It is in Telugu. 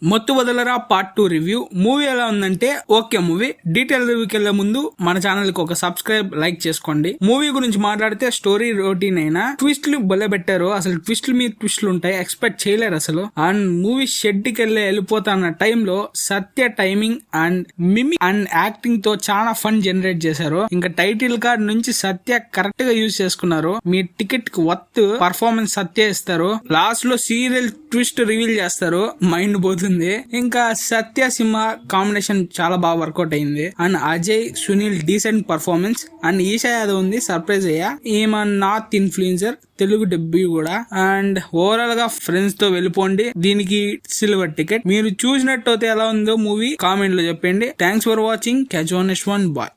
మొత్తు వదలరా పార్ట్ 2 రివ్యూ. మూవీ ఎలా ఉందంటే ఓకే మూవీ. డీటెయిల్ రివ్యూకి వెళ్లే ముందు మన ఛానల్ కి ఒక సబ్స్క్రైబ్, లైక్ చేసుకోండి. మూవీ గురించి మాట్లాడితే స్టోరీ రొటీన్ అయినా ట్విస్ట్లు భలే పెట్టారు. అసలు ట్విస్ట్లు మీద ట్విస్ట్లు ఉంటాయి, ఎక్స్పెక్ట్ చేయలేరు అసలు. అండ్ మూవీ షెడ్ కి వెళ్ళిపోతున్న టైంలో Satya timing and mimic and acting తో చాలా ఫన్ జనరేట్ చేశారు. ఇంకా టైటిల్ కార్డ్ నుంచి సత్య కరెక్ట్ గా యూజ్ చేసుకున్నారు. మీ టికెట్ కి వర్త్ పర్ఫార్మెన్స్ సత్య ఇస్తారు. లాస్ట్ లో సీరియల్ ట్విస్ట్ రివీల్ చేస్తారు, మైండ్ పోతుంది. ఇంకా సత్య సింహ కాంబినేషన్ చాలా బాగా వర్కౌట్ అయింది. And Ajay, Sunil decent performance. And Esha Yadav ఉంది, సర్ప్రైజ్ అయ్యా. ఈమె నార్త్ ఇన్ఫ్లుయెన్సర్, తెలుగు డెబ్యూ కూడా. అండ్ ఓవరాల్ గా ఫ్రెండ్స్ తో వెళ్ళిపోండి, దీనికి సిల్వర్ టికెట్. మీరు చూసినట్టు ఎలా ఉందో మూవీ కామెంట్ లో చెప్పండి. Thanks for watching. Catch on next one. Bye.